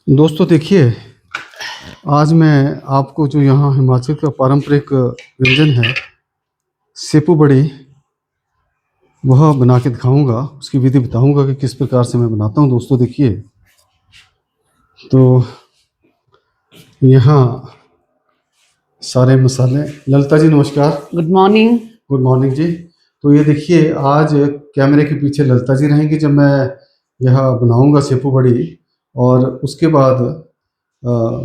दोस्तों देखिए, आज मैं आपको जो यहाँ हिमाचल का पारंपरिक व्यंजन है सेपू बड़ी, वह बना के दिखाऊंगा। उसकी विधि बताऊंगा कि किस प्रकार से मैं बनाता हूँ। दोस्तों देखिए, तो यहाँ सारे मसाले। ललिता जी नमस्कार। Good morning. गुड मॉर्निंग जी। तो ये देखिए, आज कैमरे के पीछे ललिता जी रहेंगी जब मैं यह बनाऊंगा सेपू बड़ी, और उसके बाद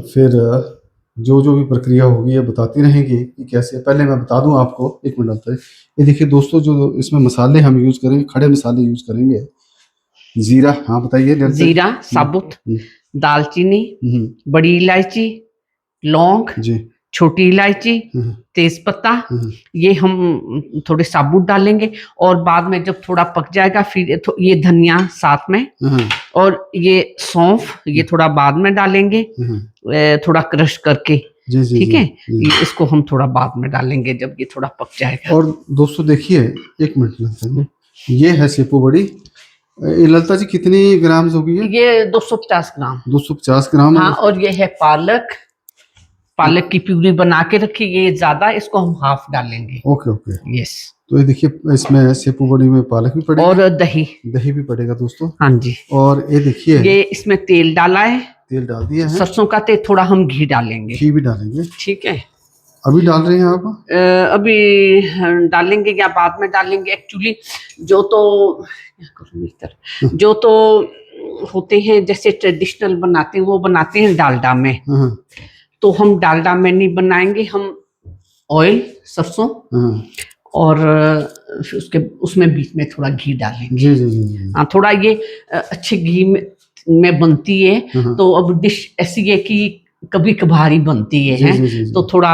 फिर जो जो भी प्रक्रिया होगी ये बताती रहेंगी कि कैसे। पहले मैं बता दूं आपको, एक मिनट लगता है। ये देखिए दोस्तों, जो इसमें मसाले हम यूज़ करेंगे, खड़े मसाले यूज़ करेंगे। जीरा, हाँ बताइए ललिता जी। जीरा साबुत, दालचीनी, हम्म, बड़ी इलायची, लौंग, जी, छोटी इलायची, तेज पत्ता, ये हम थोड़े साबुत डालेंगे। और बाद में जब थोड़ा पक जाएगा फिर ये धनिया साथ में, और ये सौंफ ये थोड़ा बाद में डालेंगे, थोड़ा क्रश करके। जी जी ठीक जी है, जी। ये इसको हम थोड़ा बाद में डालेंगे जब ये थोड़ा पक जाएगा। और दोस्तों देखिए, एक मिनट ललिता जी, ये है सेपू बड़ी। ये ललिता जी कितनी ग्राम होगी ये 250 ग्राम। 250 ग्राम। हाँ, और ये है पालक। पालक की प्यूरी बना के रखी, ये ज्यादा, इसको हम हाफ डालेंगे। Okay okay. यस। तो ये देखिए, इसमें सेपू बड़ी में पालक भी पड़ेगा और दही। दही भी पड़ेगा दोस्तों। हाँ जी। और ये देखिए, ये इसमें तेल डाला है, तेल डाल दिया है। सरसों का तेल, थोड़ा हम घी डालेंगे। घी भी डालेंगे। ठीक है। अभी डाल रहे हैं आप? अभी डालेंगे या बाद में डालेंगे? एक्चुअली जो तो क्या करूं मिस्टर, जो तो होते हैं जैसे ट्रेडिशनल बनाते हैं वो बनाते हैं डालडा में। तो हम डालडा में नहीं बनाएंगे, हम ऑयल, सरसों, और उसके उसमें बीच में थोड़ा घी डालेंगे। जी जी जी। हाँ, थोड़ा ये अच्छे घी में बनती है। तो अब डिश ऐसी है कि कभी कभारी बनती है, जी, जी, जी, जी। तो थोड़ा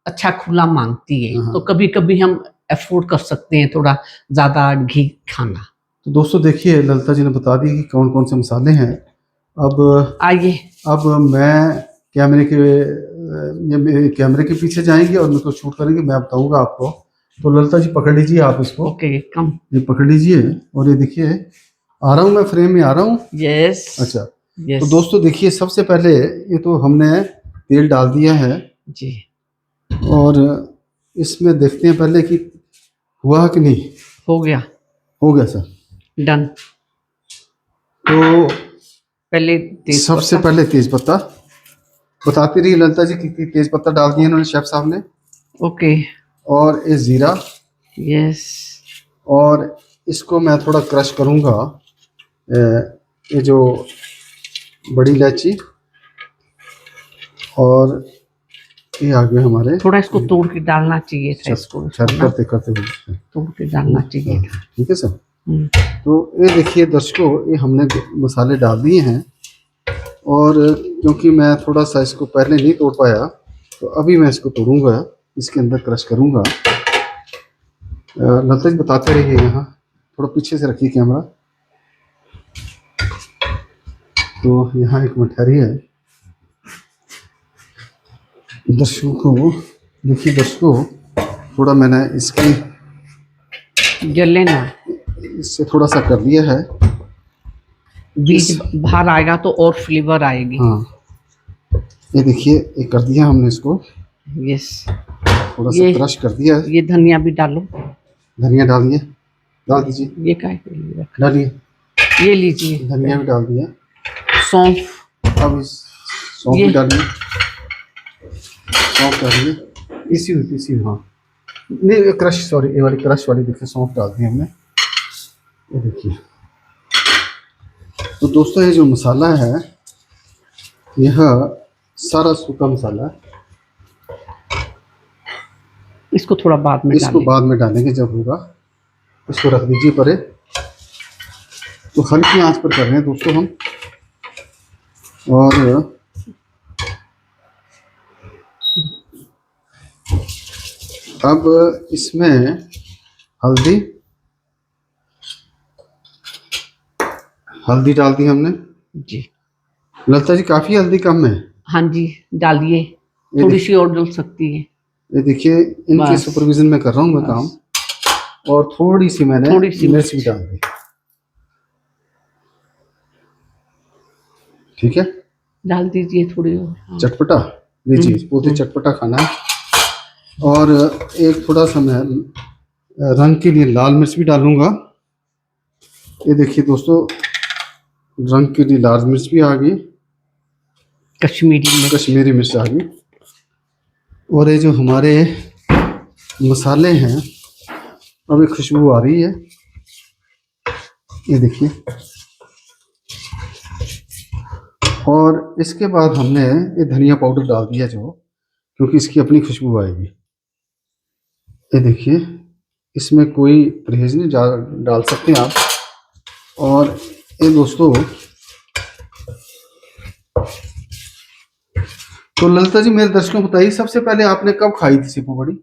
अच्छा खुला मांगती है। तो कभी कभी हम अफोर्ड कर सकते हैं थोड़ा ज्यादा घी खाना। तो दोस्तों देखिए, ललिता जी ने बता दी कि कौन कौन से मसाले हैं। अब आइए, अब मैं कैमरे के पीछे जाएंगे और मेरे को शूट करेंगे, मैं बताऊंगा आपको। तो ललिता जी पकड़ लीजिए आप इसको। ओके, कम। ये पकड़ लीजिए, और ये देखिए, आ रहा हूँ मैं, फ्रेम में आ रहा हूँ। यस। अच्छा, यस। तो दोस्तों देखिए, सबसे पहले ये तो हमने तेल डाल दिया है जी, और इसमें देखते हैं पहले कि हुआ कि नहीं। हो गया। हो गया सर, डन। तो पहले सबसे पहले तेज पत्ता बताती रही ललिता जी कि तेज पत्ता डाल दिया इन्होंने, शेफ साहब ने। ओके। और ये जीरा। यस। और इसको मैं थोड़ा क्रश करूंगा, ये जो बड़ी इलायची, और ये आ गए हमारे। थोड़ा इसको तोड़ के डालना चाहिए था, इसको करते करते हुए तोड़ के डालना चाहिए था। ठीक है सर। तो ये देखिए दर्शकों, ये हमने मसाले डाल दिए हैं, और क्योंकि मैं थोड़ा सा इसको पहले नहीं तोड़ पाया, तो अभी मैं इसको तोड़ूंगा, इसके अंदर क्रश करूंगा। ललिता जी बताते रहिए, यहाँ थोड़ा पीछे से रखिए कैमरा। तो यहाँ एक मिनट ठहरिए दर्शकों। देखिए दर्शकों, थोड़ा मैंने इसकी जले ना, इससे थोड़ा सा कर दिया है। बीज बाहर आएगा तो और फ्लेवर आएगी। हाँ, ये देखिए, ये कर दिया हमने इसको। यस। थोड़ा सा क्रश कर दिया है। ये धनिया भी डालो। धनिया डालिए, डाल दीजिए। ये काय के लिए रखा? डालिए, ये लीजिए। धनिया भी डाल दिया। सौंफ। अब इस सौंफ भी डालिए, सौंफ डालिए, इसी हुई इसी, हाँ नहीं क्रश, सॉरी, ये वाली क्रश वाली देखिए, सौंफ डाल दी हमने। ये देखिए, तो दोस्तों ये जो मसाला है, यह सारा सूखा मसाला है। इसको थोड़ा बाद में इसको बाद में डालेंगे जब होगा। इसको रख दीजिए परे। तो हल्की आंच पर कर रहे हैं दोस्तों हम। और अब इसमें हल्दी डाल दी हमने जी। ललिता जी काफी हल्दी कम है? हाँ जी, डालिए, थोड़ी सी और डल सकती है। ये देखिए, इनके सुपरविजन में कर रहा हूँ मैं काम। और थोड़ी सी मैंने मिर्च भी डाल दी। ठीक है। डाल दीजिए थोड़ी और। हाँ। चटपटा लीजिए, बहुत ही चटपटा खाना है। और एक थोड़ा सा मैं रंग के लिए लाल मिर्च भी डालूंगा। ये देखिए दोस्तों, रंग के लिए लाल मिर्च भी आ गई, कश्मीरी मिर्च आ गई। और ये जो हमारे मसाले हैं, अभी खुशबू आ रही है, ये देखिए। और इसके बाद हमने ये धनिया पाउडर डाल दिया जो, क्योंकि इसकी अपनी खुशबू आएगी। ये देखिए, इसमें कोई परहेज नहीं, डाल सकते हैं आप। और ये दोस्तों, तो ललिता जी मेरे दर्शकों को बताइए, सबसे पहले आपने कब खाई थी सेपू बड़ी?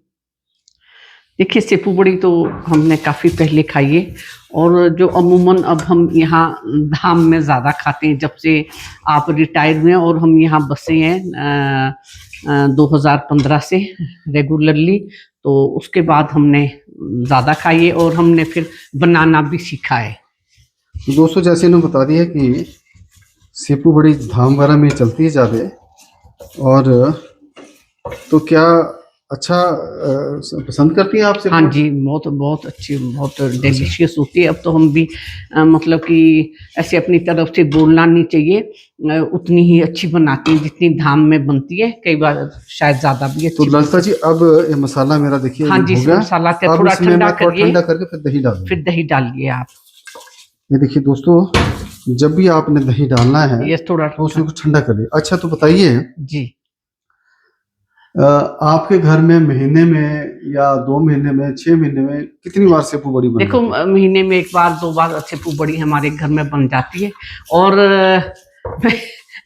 देखिए, सेपू बड़ी तो हमने काफ़ी पहले खाई है, और जो अमूमन अब हम यहाँ धाम में ज़्यादा खाते हैं जब से आप रिटायर हुए, और हम यहाँ बसे हैं 2015 से रेगुलरली, तो उसके बाद हमने ज़्यादा खाई है और हमने फिर बनाना भी सीखा है। दोस्तों जैसे इन्होंने बता दिया कि सेपू बड़ी धाम वगैरह में चलती है ज़्यादा, और तो क्या अच्छा पसंद करती हैं आप सेपू? हाँ जी, बहुत बहुत अच्छी, बहुत डिलीशियस होती है। अब तो हम भी मतलब कि ऐसे अपनी तरफ से बोलना नहीं चाहिए, उतनी ही अच्छी बनाती हैं जितनी धाम में बनती है, कई बार शायद ज़्यादा भी अच्छी। तो ललिता जी अब ये मसाला मेरा देखिए हाँ जी, हो गया। मसाला अब थोड़ा इसमें ठंडा मैं थोड़ा करिए, ठंडा करके फिर दही डालूंगा। फिर दही डालिए आप। ये देखिए दोस्तों, जब भी आपने दही डालना है ये थोड़ा तो उसको ठंडा करिए। अच्छा तो बताइए जी, आपके घर में महीने में या 2 महीने में, 6 महीने में कितनी बार सेपू बड़ी देखो बनती है? महीने में 1 बार 2 बार सेपू बड़ी हमारे घर में बन जाती है। और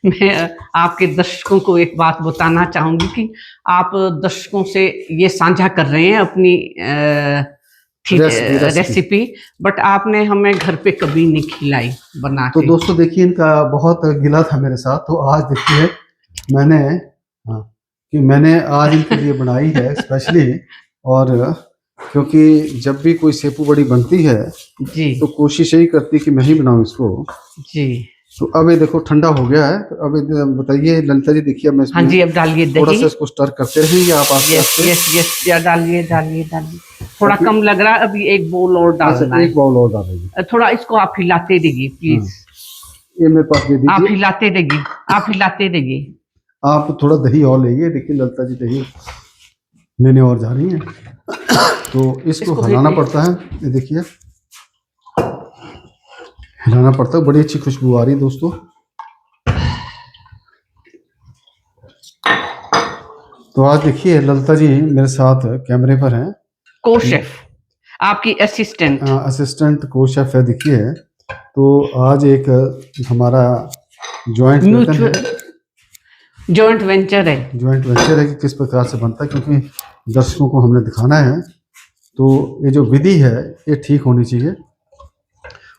मैं आपके दर्शकों को एक बात बताना चाहूंगी कि आप दर्शकों से ये साझा कर रहे हैं अपनी रेसिपी, बट आपने हमें घर पे कभी नहीं खिलाई बना तो के। दोस्तों देखिए, इनका बहुत गिला था मेरे साथ, तो आज देखिए मैंने मैंने आज इनके लिए बनाई है स्पेशली। और क्योंकि जब भी कोई सेपू बड़ी बनती है जी, तो कोशिश यही करती कि मैं ही बनाऊं इसको जी। तो अब ये देखो ठंडा हो गया है, तो अब बताइए ललिता जी, देखिए मैं हाँ जी, अब डालिए थोड़ा दही। सा इसको स्टर करते रहेंगे आप आस्ते आस्ते। यस, डालिए डालिए डालिए। थोड़ा कम लग रहा है, अभी 1 बाउल और डालना है। 1 बाउल और डालेंगे। थोड़ा इसको आप हिलाते रहिए प्लीज। ये मेरे पास दे दीजिए। आप हिलाते रहिए, आप हिलाते रहिए। आप थोड़ा दही और लेंगे। देखिए ललिता जी दही लेने और जा रही हैं, तो इसको हिलाना पड़ता है। ये देखिए हिलाना पड़ता है, बड़ी अच्छी खुशबू आ रही है दोस्तों। तो आज देखिए ललिता जी मेरे साथ कैमरे पर हैं, को शेफ आपकी असिस्टेंट को शेफ है। देखिए तो आज एक हमारा जॉइंट वेंचर है कि किस प्रकार से बनता है, क्योंकि दर्शकों को हमने दिखाना है। तो ये जो विधि है ये ठीक होनी चाहिए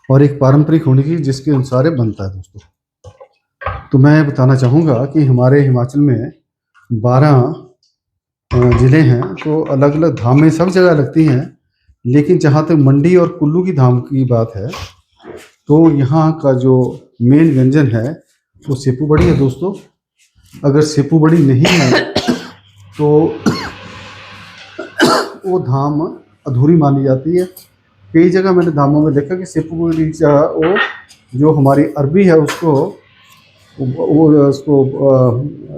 और एक पारंपरिक होनी चाहिए जिसके अनुसार ये बनता है दोस्तों। तो मैं बताना चाहूँगा कि हमारे हिमाचल में 12 ज़िले हैं, तो अलग अलग धामें सब जगह लगती हैं, लेकिन जहाँ तक मंडी और कुल्लू की धाम की बात है तो यहाँ का जो मेन व्यंजन है वो सेपू बड़ी है दोस्तों। अगर सेपू बड़ी नहीं है तो वो धाम अधूरी मानी जाती है। कई जगह मैंने धामों में देखा कि सेपू बड़ी वो जो हमारी अरबी है उसको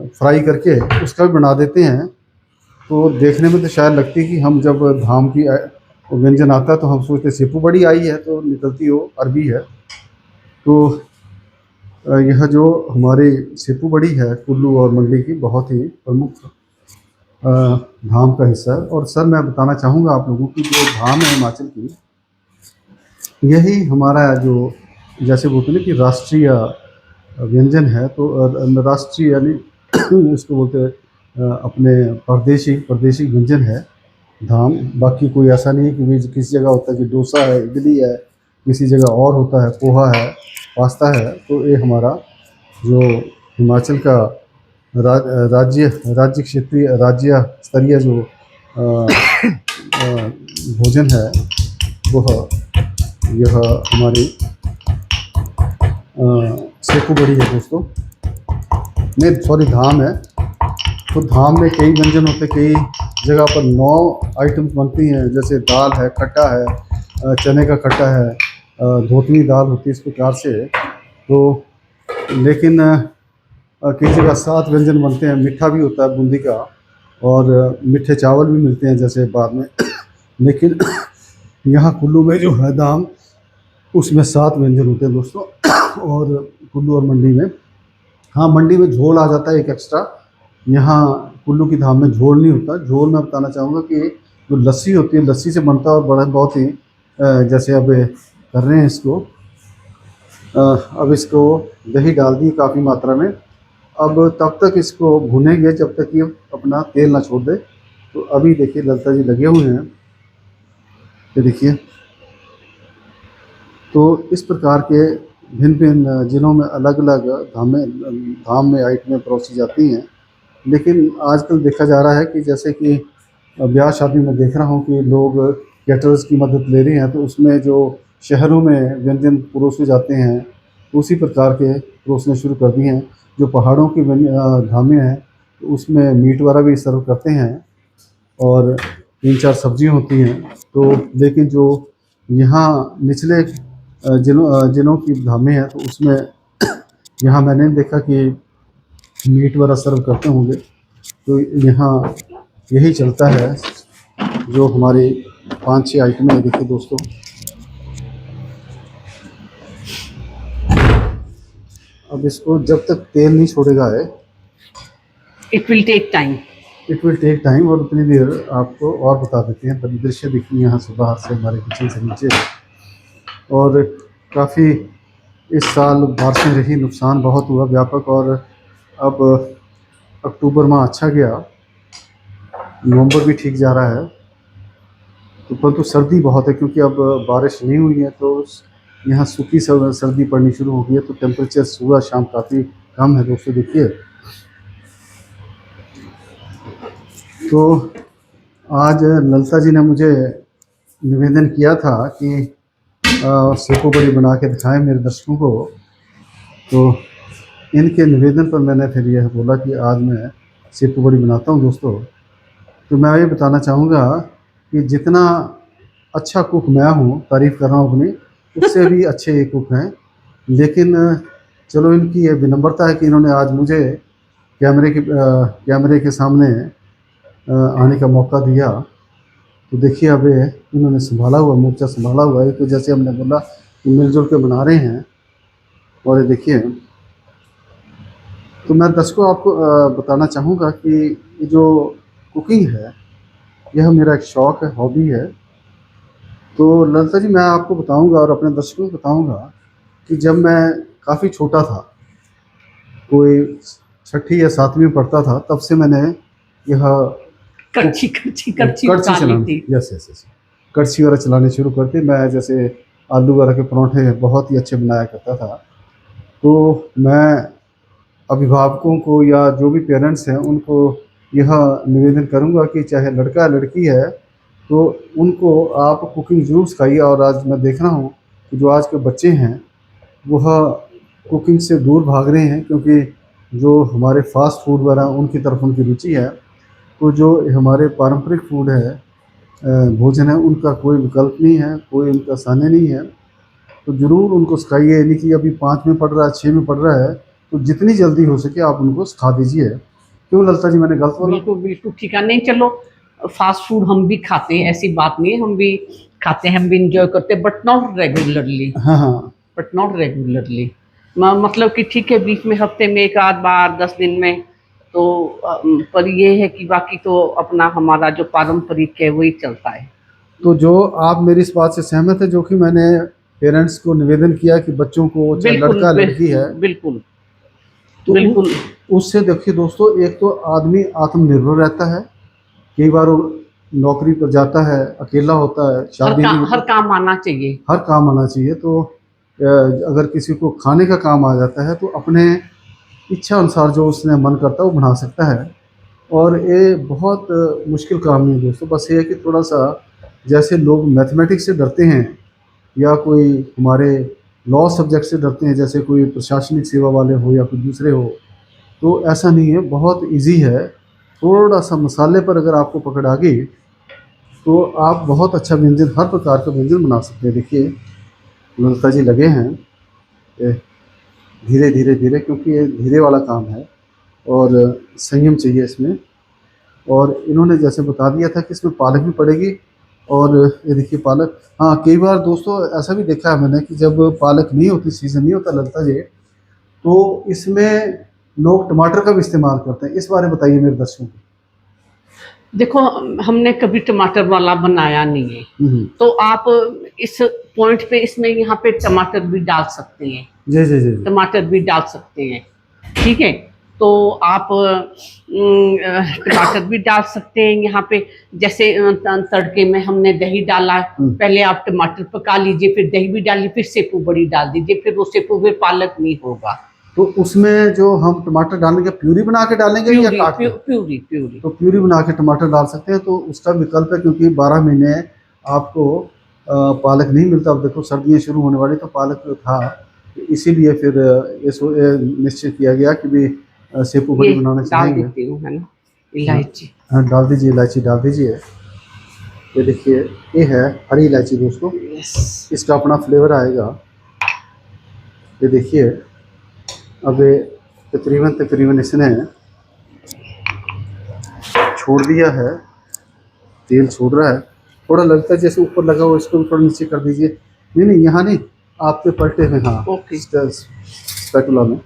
फ्राई करके उसका भी बना देते हैं। तो देखने में तो शायद लगती है कि हम जब धाम की व्यंजन आता है तो हम सोचते सेपू बड़ी आई है, तो निकलती वो अरबी है। तो यह जो हमारी सेपू बड़ी है कुल्लू और मंडी की बहुत ही प्रमुख धाम का हिस्सा है। और सर मैं बताना चाहूँगा आप लोगों की जो धाम है हिमाचल की, यही हमारा जो जैसे बोलते हैं कि राष्ट्रीय व्यंजन है। तो राष्ट्रीय यानी इसको बोलते हैं अपने परदेशी व्यंजन है धाम। बाकी कोई ऐसा नहीं है कि किसी जगह होता है कि डोसा है, इडली है, किसी जगह और होता है पोहा है, पास्ता है। तो ये हमारा जो हिमाचल का राज्य स्तरीय जो भोजन है वह यह हमारी सेपू बड़ी है दोस्तों। नहीं सॉरी धाम है। तो धाम में कई व्यंजन होते हैं, कई जगह पर 9 आइटम्स बनती हैं, जैसे दाल है, खट्टा है, चने का खट्टा है, धोतनी दाल होती है इस प्रकार से। तो लेकिन कई जगह 7 व्यंजन बनते हैं, मीठा भी होता है बूंदी का, और मीठे चावल भी मिलते हैं जैसे बाद में। लेकिन यहाँ कुल्लू में जो है धाम, उसमें 7 व्यंजन होते हैं दोस्तों। और कुल्लू और मंडी में, हाँ मंडी में झोल आ जाता है एक एक्स्ट्रा, यहाँ कुल्लू की धाम में झोल नहीं होता। झोल मैं बताना चाहूँगा कि जो लस्सी होती है, लस्सी से बनता है, और बड़ा बहुत ही जैसे अब कर रहे हैं इसको, अब इसको दही डाल दी काफ़ी मात्रा में। अब तब तक इसको भुनेंगे जब तक ये अपना तेल ना छोड़ दे। तो अभी देखिए ललिता जी लगे हुए हैं, ये देखिए। तो इस प्रकार के भिन्न भिन्न जिलों में अलग अलग धाम में आइटमें परोसी जाती हैं। लेकिन आजकल देखा जा रहा है कि जैसे कि ब्याह शादी में देख रहा हूँ कि लोग कैटरर्स की मदद ले रहे हैं, तो उसमें जो शहरों में व्यंजन परोसे जाते हैं, उसी प्रकार के परोसने शुरू कर दिए हैं। जो पहाड़ों की धामें हैं, तो उसमें मीट वगैरह भी सर्व करते हैं, और 3-4 सब्जियाँ होती हैं। तो लेकिन जो यहाँ निचले जिलों की धामें हैं, तो उसमें यहाँ मैंने देखा कि मीट वगैरह सर्व करते होंगे। तो यहाँ यही चलता है, जो हमारी 5-6 आइटमें हैं। देखिए दोस्तों, अब इसको जब तक तेल नहीं छोड़ेगा है, इट विल टेक टाइम। और उतनी देर आपको और बता देते हैं। परिदृश्य देखिए यहाँ से बाहर से, हमारे किचन से नीचे। और काफ़ी इस साल बारिशें रही, नुकसान बहुत हुआ व्यापक। और अब अक्टूबर माह अच्छा गया, नवंबर भी ठीक जा रहा है, तो परंतु सर्दी बहुत है, क्योंकि अब बारिश नहीं हुई है। तो यहाँ सूखी सर्दी पड़नी शुरू हो गई है। तो टेम्परेचर सुबह शाम काफ़ी कम है दोस्तों, देखिए। तो आज ललिता जी ने मुझे निवेदन किया था कि सेपू बड़ी बना के दिखाएं मेरे दर्शकों को। तो इनके निवेदन पर मैंने फिर यह बोला कि आज मैं सेपू बड़ी बनाता हूं दोस्तों। तो मैं ये बताना चाहूँगा कि जितना अच्छा कुक मैं हूँ, तारीफ़ कर रहा हूँ अपनी, उससे भी अच्छे ये कुक हैं। लेकिन चलो, इनकी ये विनम्रता है कि इन्होंने आज मुझे कैमरे के सामने आने का मौका दिया। तो देखिए अब इन्होंने संभाला हुआ, मोर्चा संभाला हुआ है। तो जैसे हमने बोला कि मिलजुल के बना रहे हैं, और ये देखिए। तो मैं दर्शकों आपको बताना चाहूँगा कि ये जो कुकिंग है, यह मेरा एक शौक़ है, हॉबी है। तो ललिता जी, मैं आपको बताऊँगा और अपने दर्शकों को बताऊँगा कि जब मैं काफ़ी छोटा था, कोई 6ठी या 7वीं में पढ़ता था, तब से मैंने यह कड़छी चलाना, यस कड़छी वगैरह चलाने शुरू कर दी। मैं जैसे आलू वगैरह के परोठे बहुत ही अच्छे बनाया करता था। तो मैं अभिभावकों को या जो भी पेरेंट्स हैं, उनको यह निवेदन करूंगा कि चाहे लड़का लड़की है, तो उनको आप कुकिंग ज़रूर सिखाइए। और आज मैं देख रहा हूँ कि जो आज के बच्चे हैं, वह कुकिंग से दूर भाग रहे हैं, क्योंकि जो हमारे फास्ट फूड वगैरह उनकी तरफ उनकी रुचि है। तो जो हमारे पारंपरिक फूड है, भोजन है, उनका कोई विकल्प नहीं है, कोई उनका सान्य नहीं है। तो ज़रूर उनको सिखाइए। यानी कि अभी 5 में पढ़ रहा है, 6 में पढ़ रहा है, तो जितनी जल्दी हो सके आप उनको सिखा दीजिए। क्यों ललिता जी, मैंने गलत बोला? बिल्कुल ठीक है। नहीं, चलो, फास्ट फूड हम भी खाते हैं, ऐसी बात नहीं है, हम भी खाते हैं, हम भी इंजॉय करते हैं, बट नॉट रेगुलरली। हाँ, बट नॉट रेगुलरली। मतलब कि ठीक है, बीच में हफ्ते में 1 आध बार, 10 दिन में। तो पर ये है कि बाकी तो अपना हमारा जो पारंपरिक है वही चलता है। तो जो आप मेरी इस बात से सहमत है, जो कि मैंने पेरेंट्स को निवेदन किया कि बच्चों को, चाहे लड़का लड़की है, बिल्कुल तो बिल्कुल। उससे देखिए दोस्तों, एक तो आदमी आत्मनिर्भर रहता है। कई बार वो नौकरी पर जाता है, अकेला होता है, शादी नहीं होती, हर काम आना चाहिए। हर काम आना चाहिए। तो अगर किसी को खाने का काम आ जाता है, तो अपने इच्छा अनुसार जो उसने मन करता है वो बना सकता है। और ये बहुत मुश्किल काम नहीं है दोस्तों। बस ये है कि थोड़ा सा, जैसे लोग मैथमेटिक्स से डरते हैं, या कोई हमारे लॉ सब्जेक्ट से डरते हैं, जैसे कोई प्रशासनिक सेवा वाले हो या कोई दूसरे हो, तो ऐसा नहीं है, बहुत इजी है। थोड़ा सा मसाले पर अगर आपको पकड़ आ गई तो आप बहुत अच्छा व्यंजन, हर प्रकार का व्यंजन बना सकते हैं। देखिए ललिता जी लगे हैं ये धीरे धीरे धीरे, क्योंकि ये धीरे वाला काम है और संयम चाहिए इसमें। और इन्होंने जैसे बता दिया था कि इसमें पालक भी पड़ेगी। और ये देखिए पालक, हाँ कई बार दोस्तों ऐसा भी देखा है मैंने कि जब पालक नहीं होती, सीज़न नहीं होता ललिता जी, तो इसमें लोग टमाटर का भी इस्तेमाल करते हैं। इस बारे में बताइए मेरे दर्शकों को। देखो, हमने कभी टमाटर वाला बनाया नहीं है, हम्म, तो आप इस पॉइंट पे इसमें यहाँ पे टमाटर भी डाल सकते हैं, जी जी जी जी। टमाटर भी डाल सकते हैं, ठीक है। तो आप टमाटर भी डाल सकते हैं यहाँ पे। जैसे तड़के में हमने दही डाला, पहले आप टमाटर पका लीजिए, फिर दही भी डालिए, फिर सेपू बड़ी डाल दीजिए, फिर वो सेपू में पालक नहीं होगा। तो उसमें जो हम टमाटर डालेंगे, प्यूरी बना के डालेंगे या काट के? Puree puree. तो प्यूरी बना के टमाटर डाल सकते हैं, तो उसका विकल्प है, क्योंकि 12 महीने आपको पालक नहीं मिलता। अब देखो सर्दियाँ शुरू होने वाली, तो पालक था, इसीलिए फिर ये निश्चय किया गया कि भी सेपू बड़ी बनाना डाल चाहेंगे। देती हूँ, है ना, इलायची। हाँ डाल दीजिए, इलायची डाल दीजिए। ये देखिए ये है हरी इलायची दोस्तों, इसका अपना फ्लेवर आएगा। ये देखिए अब ये तकरीबन इसने छोड़ दिया है, तेल छोड़ रहा है। थोड़ा लगता है जैसे ऊपर लगा हुआ, इसको भी थोड़ा नीचे कर दीजिए। नहीं नहीं यहाँ नहीं, आपके पलटे में, हाँ ओके। स्पैटुला में।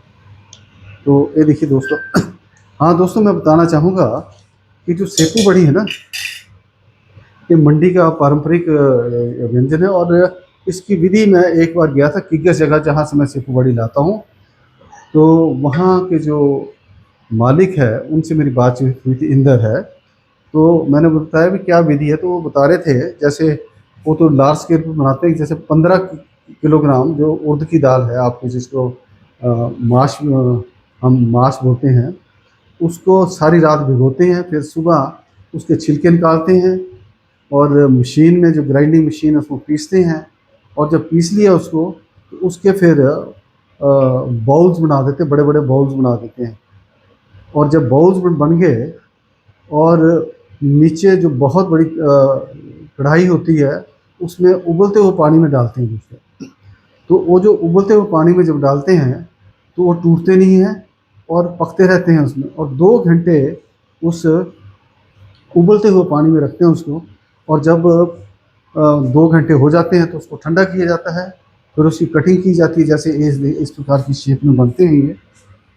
तो ये देखिए दोस्तों, हाँ दोस्तों मैं बताना चाहूँगा कि जो सेपू बड़ी है ना, ये मंडी का पारंपरिक व्यंजन है। और इसकी विधि, मैं एक बार गया था किग्गा जगह जहाँ से मैं सेपू बड़ी लाता हूँ, तो वहाँ के जो मालिक है उनसे मेरी बातचीत हुई थी, इंदर है। तो मैंने बताया भी क्या विधि है, तो वो बता रहे थे जैसे वो तो लार्ज स्केल पर बनाते हैं। जैसे 15 किलोग्राम जो उड़द की दाल है आपकी, जिसको माश हम माश बोलते हैं, उसको सारी रात भिगोते हैं, फिर सुबह उसके छिलके निकालते हैं और मशीन में, जो ग्राइंडिंग मशीन है उसको पीसते हैं। और जब पीस लिया उसको, तो उसके फिर बाउल्स बना देते हैं, बड़े बड़े बाउल्स बना देते हैं। और जब बाउल्स बन गए, और नीचे जो बहुत बड़ी कढ़ाई होती है, उसमें उबलते हुए पानी में डालते हैं दूसरे। तो वो जो उबलते हुए पानी में जब डालते हैं, तो वो टूटते नहीं हैं और पकते रहते हैं उसमें। और 2 घंटे उस उबलते हुए पानी में रखते हैं उसको। और जब 2 घंटे हो जाते हैं, तो उसको ठंडा किया जाता है, फिर उसकी कटिंग की जाती है, जैसे इस प्रकार की शेप में बनते हैं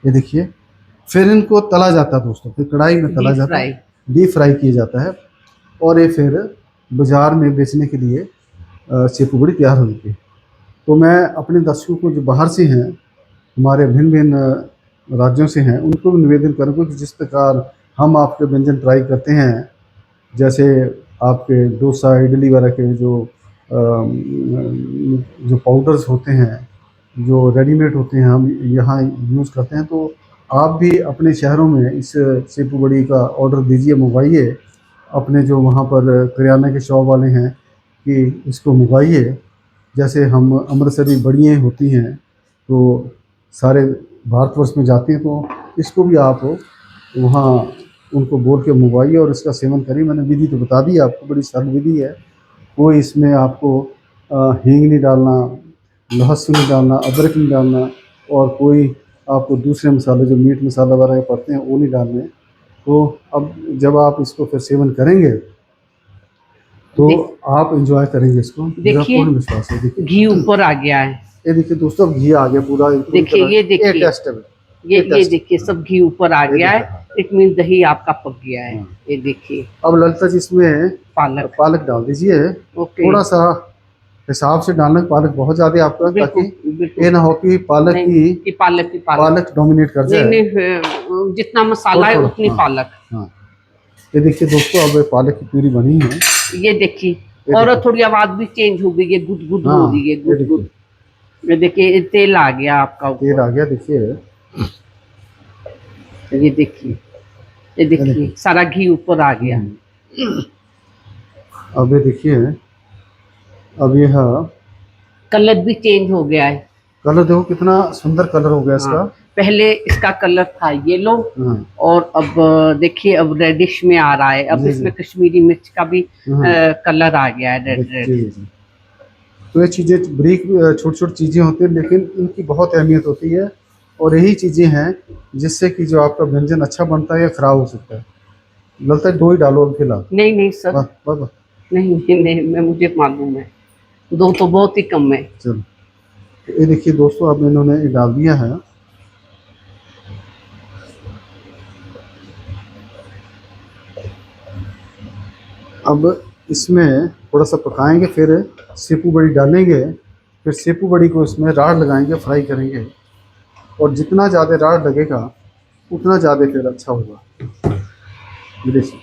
ये देखिए। फिर इनको तला जाता है दोस्तों, फिर कढ़ाई में तला जाता है, डीप फ्राई किया जाता है। और ये फिर बाज़ार में बेचने के लिए सेपू बड़ी तैयार होती है। तो मैं अपने दर्शकों को जो बाहर से हैं, हमारे भिन्न भिन्न राज्यों से हैं, उनको भी निवेदन करूँगा कि जिस प्रकार हम आपके व्यंजन ट्राई करते हैं, जैसे आपके डोसा इडली वगैरह के जो पाउडर्स होते हैं, जो रेडीमेड होते हैं, हम यहाँ यूज़ करते हैं। तो आप भी अपने शहरों में इस सेपू बड़ी का ऑर्डर दीजिए, मंगवाइए। अपने जो वहाँ पर करियाना के शॉप वाले हैं कि इसको मंगवाइए। जैसे हम अमृतसरी बड़ियाँ होती हैं, तो सारे भारतवर्ष में जाती हैं, तो इसको भी आप वहाँ उनको बोल के मंगवाइए और इसका सेवन करिए। मैंने विधि तो बता दी आपको, बड़ी सरल विधि है। कोई इसमें आपको हींग नहीं डालना, लहसुन नहीं डालना, अदरक नहीं डालना, और कोई आपको दूसरे मसाले जो मीट मसाला वगैरह पड़ते हैं वो नहीं डालने। तो अब जब आप इसको फिर सेवन करेंगे, तो आप एंजॉय करेंगे इसको, मेरा पूर्ण विश्वास है। देखिए घी ऊपर आ गया है, ये देखिए दोस्तों, अब घी आ गया पूरा। देखिए ये देखिए, टेस्ट है, ये देखिए सब घी ऊपर आ गया है। इट मीन दही आपका पक गया है। ये देखिए। अब ललिता जी इसमें पालक डाल दीजिए। थोड़ा सा हिसाब से डालना, पालक बहुत ज्यादा आपका, ताकि ये ना हो कि पालक डोमिनेट कर जाए। नहीं, जितना मसाला है उतनी पालक। हाँ ये देखिए दोस्तों, अब पालक की प्यूरी बनी है। ये देखिए, और थोड़ी आवाज भी चेंज हो गई है, गुदगुद हो रही है, गुदगुद। ये देखिए तेल आ गया आपका, तेल आ गया। देखिए ये देखिए, ये देखिए सारा घी ऊपर आ गया। अब ये देखिए, अब यह कलर भी चेंज हो गया है। कलर देखो कितना सुंदर कलर हो गया इसका। हाँ, पहले इसका कलर था येलो हाँ और अब देखिए अब रेडिश में आ रहा है। अब जी इसमें जी। कश्मीरी मिर्च का भी हाँ कलर आ गया है, रेड जी रेड। जी जी। तो ये चीज़ें ब्रीक छोटी छोटी चीज़ें होती हैं, लेकिन इनकी बहुत अहमियत होती है। और यही चीज़ें हैं जिससे कि जो आपका व्यंजन अच्छा बनता है या खराब हो सकता है। लगता है दो ही डालो अब फिलहाल। नहीं नहीं सर, बस बस बस। नहीं नहीं नहीं, मैं मुझे मालूम है, दो तो बहुत ही कम है। चलो, तो ये देखिए दोस्तों, अब इन्होंने ये डाल दिया है। अब इसमें थोड़ा सा पकाएंगे, फिर सेपू बड़ी डालेंगे, फिर सेपू बड़ी को इसमें राड़ लगाएंगे, फ्राई करेंगे। और जितना ज़्यादा राड़ लगेगा उतना ज़्यादा फिर अच्छा होगा। ये देखिए,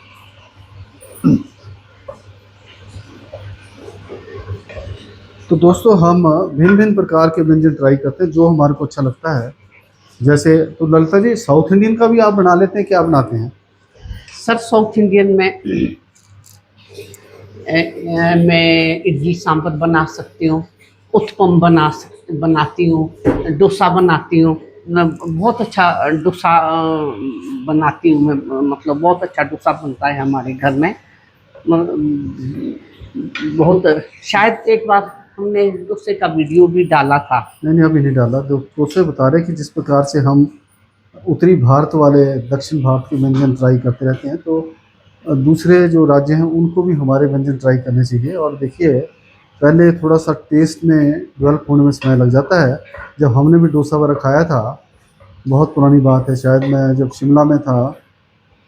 तो दोस्तों हम भिन्न भिन्न प्रकार के व्यंजन ट्राई करते हैं जो हमारे को अच्छा लगता है। जैसे तो ललिता जी, साउथ इंडियन का भी आप बना लेते हैं, क्या बनाते हैं? सर साउथ इंडियन में मैं इडली सांभर बना सकती हूँ, उत्पम बनाती हूँ, डोसा बनाती हूँ। मैं बहुत अच्छा डोसा बनाती हूँ मैं, मतलब बहुत अच्छा डोसा बनता है हमारे घर में। बहुत, शायद एक बार हमने डोसे का वीडियो भी डाला था। नहीं नहीं, अभी नहीं डाला। दोस्तों बता रहे हैं कि जिस प्रकार से हम उत्तरी भारत वाले दक्षिण भारत के व्यंजन ट्राई करते रहते हैं, तो दूसरे जो राज्य हैं उनको भी हमारे व्यंजन ट्राई करने चाहिए। और देखिए, पहले थोड़ा सा टेस्ट में डेवलप होने में समय लग जाता है। जब हमने भी डोसा वगैरह खाया था, बहुत पुरानी बात है, शायद मैं जब शिमला में था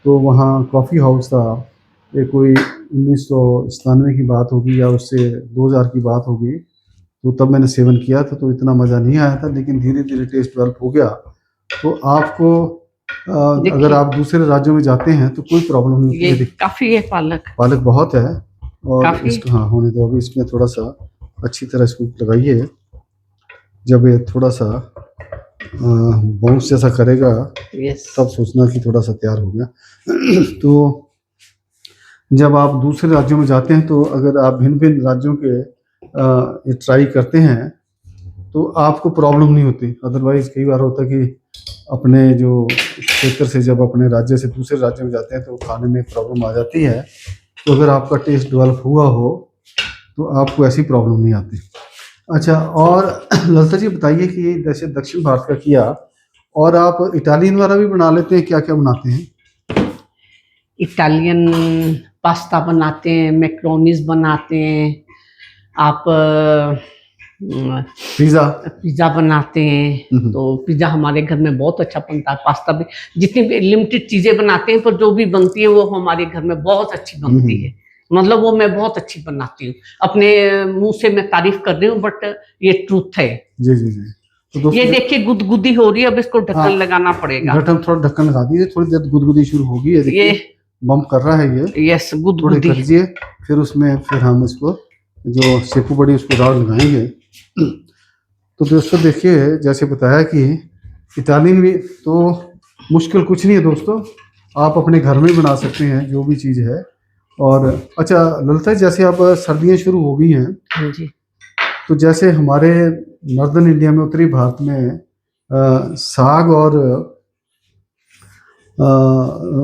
तो वहाँ कॉफ़ी हाउस था। ये कोई 1997 की बात होगी या उससे 2000 की बात होगी। तो तब मैंने सेवन किया था, तो इतना मज़ा नहीं आया था, लेकिन धीरे धीरे टेस्ट डेवलप हो गया। तो आपको अगर देखिए आप दूसरे राज्यों में जाते हैं तो कोई प्रॉब्लम नहीं होती ये है। देखिए, काफी है पालक, पालक बहुत है। और काफी। इसको हाँ होने दो, अभी इसमें थोड़ा सा अच्छी तरह इसको लगाइए। जब ये थोड़ा सा बाउंस जैसा करेगा यस, तब सोचना कि थोड़ा सा तैयार हो गया। तो जब आप दूसरे राज्यों में जाते हैं, तो अगर आप भिन्न भिन्न राज्यों के ये ट्राई करते हैं तो आपको प्रॉब्लम नहीं होती। अदरवाइज कई बार होता है कि अपने जो क्षेत्र से जब अपने राज्य से दूसरे राज्य में जाते हैं तो खाने में प्रॉब्लम आ जाती है। तो अगर आपका टेस्ट डेवलप हुआ हो तो आपको ऐसी प्रॉब्लम नहीं आती। अच्छा, और ललिता जी बताइए कि जैसे दक्षिण भारत का किया, और आप इटालियन वाला भी बना लेते हैं, क्या क्या बनाते हैं? इटालियन पास्ता बनाते हैं, मैक्रोनीज बनाते हैं, आप पिज़्ज़ा। पिज़्ज़ा बनाते हैं। तो पिज़्ज़ा हमारे घर में बहुत अच्छा बनता है, पास्ता भी, जितनी भी लिमिटेड चीज़ें बनाते हैं पर जो भी बनती है वो हमारे घर में बहुत अच्छी बनती है। मतलब वो मैं बहुत अच्छी बनाती हूँ, अपने मुंह से मैं तारीफ कर रही हूँ, बट ये ट्रूथ है। जी जी जी। तो दोस्तों ये देखिए गुदगुदी हो रही है, अब इसको ढक्कन हाँ, लगाना पड़ेगा। ढक्कन, थोड़ा ढक्कन लगा दीजिए, थोड़ी देर गुदगुदी शुरू होगी। ये ये देखिए बम्प कर रहा है ये। यस, थोड़ी गुदगुदी। करिए, फिर उसमें फिर हम इसको जो सेपू बड़ी उसको राड़ लगाएंगे। तो दोस्तों देखिए, जैसे बताया कि इटालियन भी तो मुश्किल कुछ नहीं है दोस्तों, आप अपने घर में बना सकते हैं जो भी चीज़ है। और अच्छा ललिता, जैसे अब सर्दियाँ शुरू हो गई हैं, हाँ जी, तो जैसे हमारे नॉर्दर्न इंडिया में, उत्तरी भारत में साग और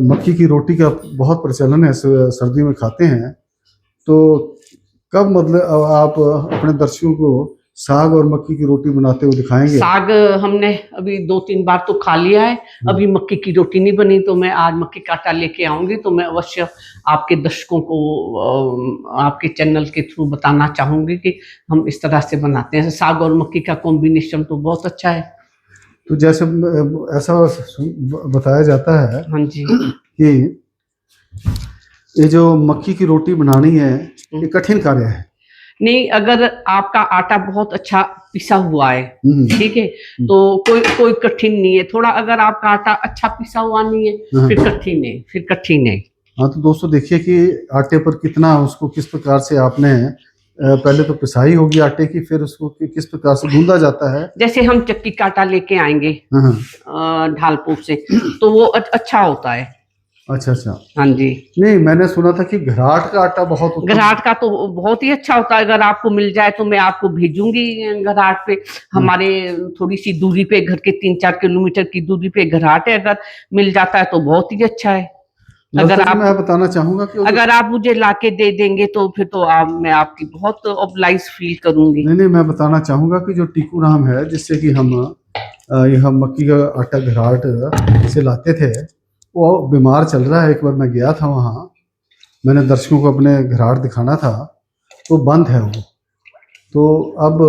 मक्की की रोटी का बहुत प्रचलन है, सर्दियों में खाते हैं। तो कब मतलब अब आप अपने दर्शकों को साग और मक्की की रोटी बनाते हुए दिखाएंगे? साग हमने अभी 2-3 बार तो खा लिया है, अभी मक्की की रोटी नहीं बनी, तो मैं आज मक्की का आटा लेके आऊंगी, तो मैं अवश्य आपके दर्शकों को आपके चैनल के थ्रू बताना चाहूंगी कि हम इस तरह से बनाते हैं। साग और मक्की का कॉम्बिनेशन तो बहुत अच्छा है। तो जैसे ऐसा बताया जाता है हाँ जी, कि ये जो मक्की की रोटी बनानी है, ये कठिन कार्य है। नहीं, अगर आपका आटा बहुत अच्छा पिसा हुआ है, ठीक है, तो कोई कठिन नहीं है। थोड़ा अगर आपका आटा अच्छा पिसा हुआ नहीं है फिर कठिन है, फिर कठिन है। हाँ, तो दोस्तों देखिए कि आटे पर कितना, उसको किस प्रकार से आपने पहले तो पिसाई होगी आटे की, फिर उसको किस प्रकार से गूंदा जाता है। जैसे हम चक्की का आटा लेके आएंगे ढालपुर से, तो वो अच्छा होता है। अच्छा अच्छा। हाँ जी। नहीं, मैंने सुना था कि घराट का आटा बहुत उत्तम। घराट का तो बहुत ही अच्छा होता है, अगर आपको मिल जाए तो मैं आपको भेजूंगी घराट पे। हमारे थोड़ी सी दूरी पे, घर के 3-4 किलोमीटर की दूरी पे घराट है, अगर मिल जाता है तो बहुत ही अच्छा है। अगर ललिता जी, मैं आप बताना चाहूंगा कि वो जो, अगर आप मुझे लाके दे देंगे तो फिर तो मैं आपकी बहुत ऑब्लाइज फील करूंगी। नहीं नहीं, मैं बताना चाहूंगा कि जो टीकू राम है, जिससे कि हम यह मक्की का आटा घराट से लाते थे, वो बीमार चल रहा है। एक बार मैं गया था वहाँ, मैंने दर्शकों को अपने घराट दिखाना था, तो बंद है वो। तो अब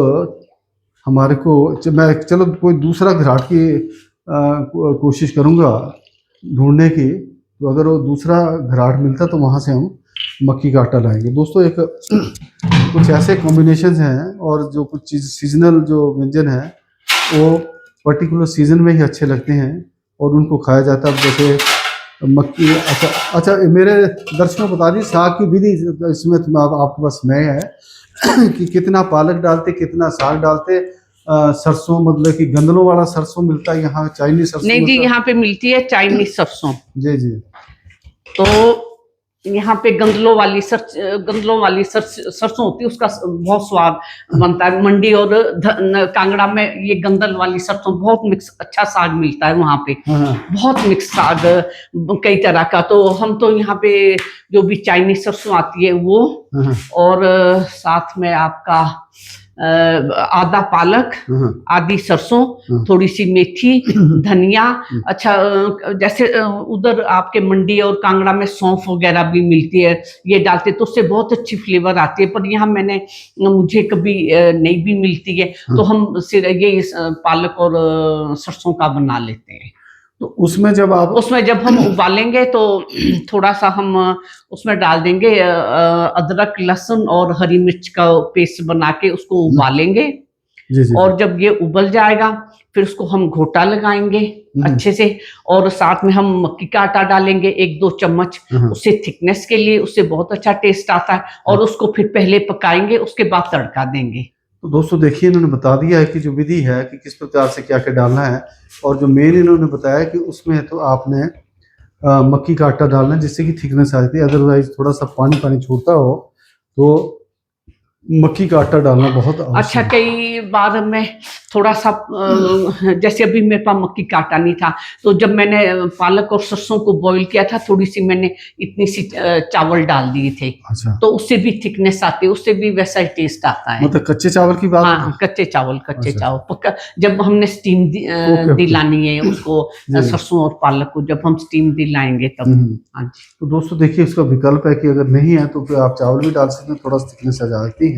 हमारे को मैं चलो कोई दूसरा घराट की कोशिश करूँगा ढूंढने की। तो अगर वो दूसरा घराट मिलता तो वहाँ से हम मक्की का आटा लाएंगे। दोस्तों, एक कुछ ऐसे कॉम्बिनेशंस हैं और जो कुछ चीज़ सीजनल जो व्यंजन है वो पर्टिकुलर सीजन में ही अच्छे लगते हैं और उनको खाया जाता है। जैसे मक्की। अच्छा अच्छा, मेरे दर्शकों को बता दी साग की विधि। इसमें तो आपके पास समय है कि कितना पालक डालते, कितना साग डालते। सरसों, मतलब कि गंदलों वाला सरसों मिलता है यहाँ, चाइनीज सरसों नहीं जी, मिलता यहाँ पे मिलती है चाइनीज सरसों। जी जी। तो यहाँ पे गंदलों वाली सरसों होती है, उसका बहुत स्वाद बनता है। मंडी और कांगड़ा में ये गंदल वाली सरसों बहुत मिक्स अच्छा साग मिलता है वहाँ पे। हाँ बहुत मिक्स साग कई तरह का। तो हम तो यहाँ पे जो भी चाइनीज सरसों आती है वो, हाँ और साथ में आपका आधा पालक, हाँ आधी सरसों, हाँ। थोड़ी सी मेथी, धनिया। अच्छा, जैसे उधर आपके मंडी और कांगड़ा में सौंफ वगैरह भी मिलती है, ये डालते तो उससे बहुत अच्छी फ्लेवर आती है। पर यहाँ मुझे कभी नहीं भी मिलती है, तो हम सिर्फ ये पालक और सरसों का बना लेते हैं। तो उसमें जब हम उबालेंगे तो थोड़ा सा हम उसमें डाल देंगे अदरक, लहसुन और हरी मिर्च का पेस्ट बना के उसको उबालेंगे। जी जी। और जब ये उबल जाएगा फिर उसको हम घोटा लगाएंगे अच्छे से, और साथ में हम मक्की का आटा डालेंगे 1-2 चम्मच, उससे थिकनेस के लिए, उससे बहुत अच्छा टेस्ट आता है। और उसको फिर पहले पकाएंगे, उसके बाद तड़का देंगे। तो दोस्तों देखिए, इन्होंने बता दिया है कि जो विधि है कि किस प्रकार से क्या क्या डालना है। और जो मेन इन्होंने बताया कि उसमें तो आपने मक्की का आटा डालना है जिससे कि थिकनेस आ जाती है। अदरवाइज थोड़ा सा पानी पानी छोड़ता हो तो मक्की का आटा डालना बहुत अच्छा, आवश्यक है। कई बार मैं थोड़ा सा जैसे अभी मेरे पास मक्की का आटा नहीं था, तो जब मैंने पालक और सरसों को बॉईल किया था, थोड़ी सी मैंने इतनी सी चावल डाल दिए थे। अच्छा, तो उससे भी थिकनेस आती है, उससे भी वैसा ही टेस्ट आता है। मतलब कच्चे चावल की बात हाँ, कच्चे चावल अच्छा। पक्का। जब हमने स्टीम ओके ओके। दिलानी है उसको, जी। सरसों और पालक को जब हम स्टीम दिलाएंगे तब। हाँ जी। तो दोस्तों देखिए, इसका विकल्प है कि अगर नहीं है तो फिर आप चावल भी डाल सकते हैं, थोड़ा सा थिकनेस आ जाती है।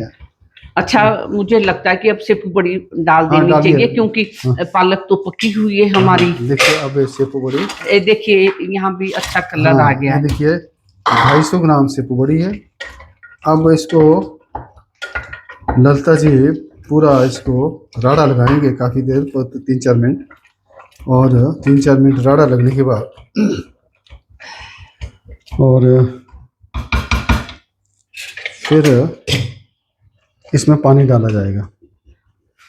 अच्छा, मुझे लगता है कि अब सिर्फ बड़ी डाल हाँ, देनी डालिए। चाहिए, क्योंकि हाँ। पालक तो पकी हुई है हमारी। देखिए अब सेपू बड़ी, ये देखिए यहाँ भी अच्छा कलर आ हाँ गया ये है। देखिए 250 ग्राम सेपू बड़ी है। अब इसको ललिता जी पूरा इसको राड़ा लगाएंगे काफ़ी देर, 3-4 मिनट। और 3-4 मिनट राड़ा लगने के बाद और फिर इसमें पानी डाला जाएगा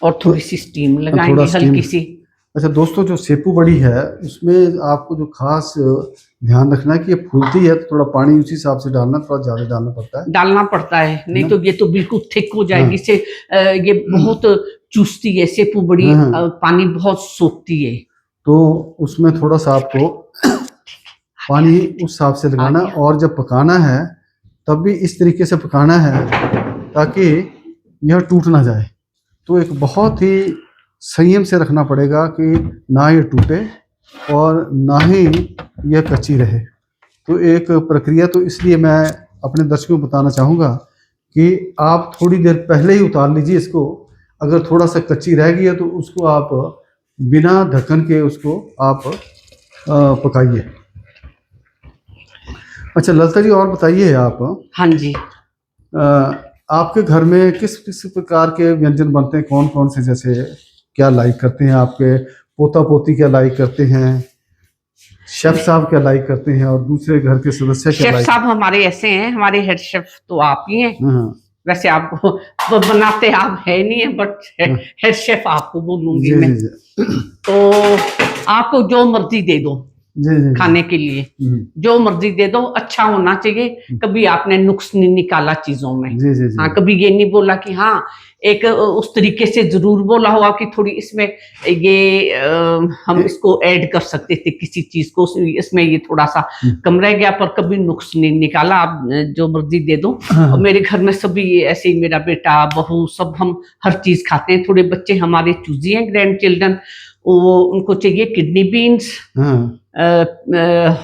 और थोड़ी सी स्टीम थोड़ा लगाएंगे, स्टीम। हल्की सी। अच्छा दोस्तों, जो सेपू बड़ी है उसमें आपको जो खास ध्यान रखना है कि ये फूलती है तो थोड़ा पानी उसी हिसाब से डालना, थोड़ा ज़्यादा डालना पड़ता है। डालना पड़ता है, नहीं तो ये तो बिल्कुल थिक हो जाएगी। से ये बहुत चूसती है सेपू बड़ी, पानी बहुत सोखती है। तो उसमें थोड़ा सा आपको पानी उस हिसाब से लगाना, और जब पकाना है तब भी इस तरीके से पकाना है ताकि यह टूट ना जाए। तो एक बहुत ही संयम से रखना पड़ेगा कि ना ये टूटे और ना ही यह कच्ची रहे। तो एक प्रक्रिया, तो इसलिए मैं अपने दर्शकों को बताना चाहूँगा कि आप थोड़ी देर पहले ही उतार लीजिए इसको। अगर थोड़ा सा कच्ची रह गई है तो उसको आप बिना ढक्कन के उसको आप पकाइए। अच्छा ललिता जी, और बताइए आप। हाँ जी। आपके घर में किस किस प्रकार के व्यंजन बनते हैं, कौन कौन से, जैसे क्या लाइक करते हैं आपके पोता पोती, क्या लाइक करते हैं, शेफ साहब क्या लाइक करते हैं, और दूसरे घर के सदस्य क्या शेफ लाइक? साहब हमारे ऐसे हैं, हमारे हेड शेफ तो आप ही हैं। वैसे आपको तो बनाते आप है नहीं है, बट हेड शेफ आपको बोलूंगी मैं। जी। तो आपको जो मर्जी दे दो, जी जी खाने के लिए। जो मर्जी दे दो, अच्छा होना चाहिए। कभी आपने नुक्स नहीं निकाला चीजों में। जी जी जी। हाँ, कभी ये नहीं बोला कि हाँ, एक उस तरीके से जरूर बोला होगा कि थोड़ी इसमें ये हम इसको ऐड कर सकते थे किसी चीज को, इसमें ये थोड़ा सा कम रह गया, पर कभी नुक्स नहीं निकाला। आप जो मर्जी दे दो। और मेरे घर में सभी ऐसे ही, मेरा बेटा, बहू, सब हम हर चीज खाते हैं। थोड़े बच्चे हमारे चूजी हैं, ग्रैंड चिल्ड्रन, वो उनको चाहिए किडनी बीन्स।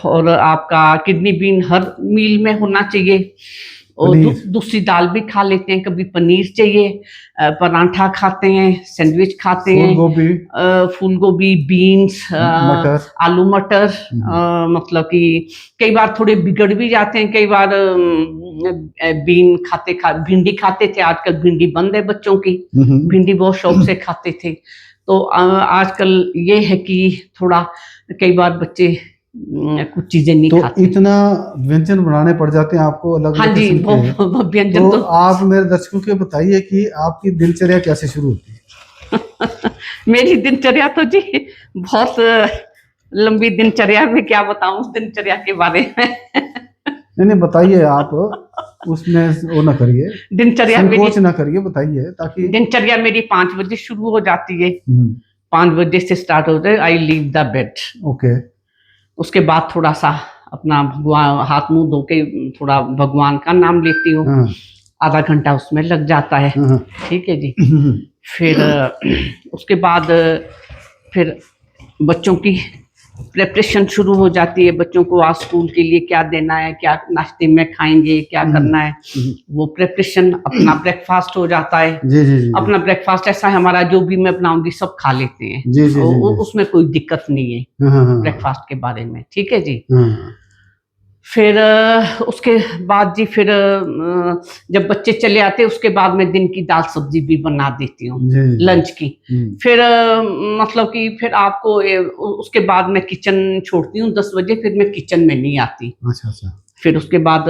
और आपका किडनी बीन हर मील में होना चाहिए। और दूसरी दाल भी खा लेते हैं, कभी पनीर चाहिए, परांठा खाते हैं, सैंडविच खाते हैं, फूल गोभी, बीन्स, आलू मटर। मतलब कि कई बार थोड़े बिगड़ भी जाते हैं। कई बार भिंडी खाते थे, आजकल भिंडी बंद है बच्चों की। भिंडी बहुत शौक से खाते थे। तो आजकल ये है कि थोड़ा कई बार बच्चे कुछ चीजें नहीं खाते। इतना व्यंजन बनाने पड़ जाते हैं आपको अलग हाँ जी, व्यंजन। तो आप मेरे दर्शकों को बताइए कि आपकी दिनचर्या कैसे शुरू होती है? मेरी दिनचर्या तो जी बहुत लंबी दिनचर्या, में क्या बताऊं उस दिनचर्या के बारे में। नहीं बताइए, आप उसमें वो ना करिए, दिनचर्या संकोच ना करिए, बताइए। ताकि दिनचर्या मेरी 5 बजे शुरू हो जाती है। 5 बजे से स्टार्ट होता है। I leave the bed. Okay. उसके बाद थोड़ा सा अपना भगवान, हाथ मुंह धो के थोड़ा भगवान का नाम लेती हूँ। आधा घंटा उसमें लग जाता है। ठीक है जी। फिर उसके बाद फिर बच्चों की प्रिपरेशन शुरू हो जाती है। बच्चों को आज स्कूल के लिए क्या देना है, क्या नाश्ते में खाएंगे, क्या करना है, वो प्रिपरेशन। अपना ब्रेकफास्ट हो जाता है। जी। अपना ब्रेकफास्ट ऐसा है हमारा, जो भी मैं बनाऊंगी सब खा लेते हैं। जी। उसमें कोई दिक्कत नहीं है ब्रेकफास्ट के बारे में। ठीक है जी। फिर उसके बाद जी, फिर जब बच्चे चले आते, उसके बाद मैं दिन की दाल सब्जी भी बना देती हूँ लंच की। फिर मतलब कि फिर आपको उसके बाद मैं किचन छोड़ती हूँ 10 बजे। फिर मैं किचन में नहीं आती। अच्छा। फिर उसके बाद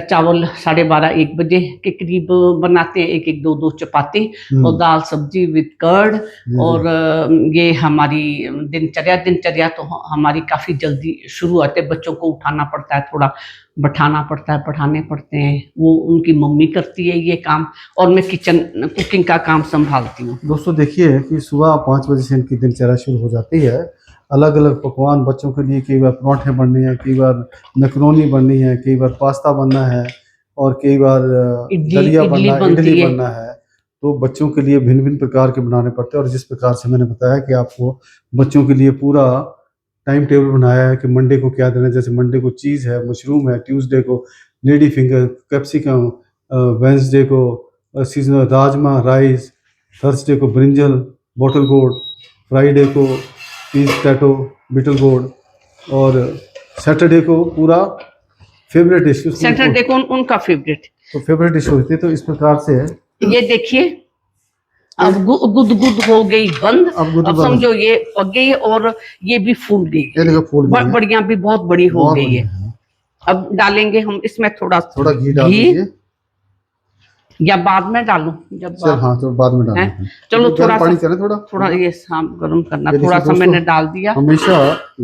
चावल 12:30-1 बजे के करीब बनाते हैं, एक 2 चपाती और दाल सब्जी विद कर्ड। और ये हमारी दिनचर्या तो हमारी काफ़ी जल्दी शुरू होती है। बच्चों को उठाना पड़ता है, थोड़ा बैठाना पड़ता है, पढ़ाने पड़ते हैं, वो उनकी मम्मी करती है ये काम, और मैं किचन कुकिंग का काम संभालती हूँ। दोस्तों देखिए कि सुबह 5 बजे से इनकी दिनचर्या शुरू हो जाती है। अलग अलग पकवान बच्चों के लिए, कई बार पराठे बनने हैं, कई बार मैक्रोनी बननी है, कई बार पास्ता बनना है, और कई बार दलिया बनना है, इडली बनना है। तो बच्चों के लिए भिन्न भिन्न प्रकार के बनाने पड़ते हैं। और जिस प्रकार से मैंने बताया कि आपको बच्चों के लिए पूरा टाइम टेबल बनाया है कि मंडे को क्या देना है। जैसे मंडे को चीज़ है, मशरूम है, ट्यूसडे को लेडी फिंगर, कैप्सिकम, वेंसडे को सीजनल राजमा राइस, थर्सडे को ब्रिंजल, बॉटल गोर्ड, फ्राइडे को पीस पोटैटो, बिटल गोर्ड, और सैटरडे को पूरा फेवरेट डिश। सैटरडे को उनका फेवरेट, तो फेवरेट डिश होती है। तो इस प्रकार से ये देखिए, अब गुद हो गई बंद। अब समझो ये पक गई और ये भी फूल गई। ये देखो फूल गई, बढ़िया भी बहुत बड़ी हो गई है। अब डालेंगे हम इसमें थोड़ा घी डाल दीजिए, या बाद में डालूं? जब हाँ, तो बाद में डालें। चलो थोड़ा पानी करें, थोड़ा ये गर्म करना। थोड़ा सा मैंने डाल दिया। हमेशा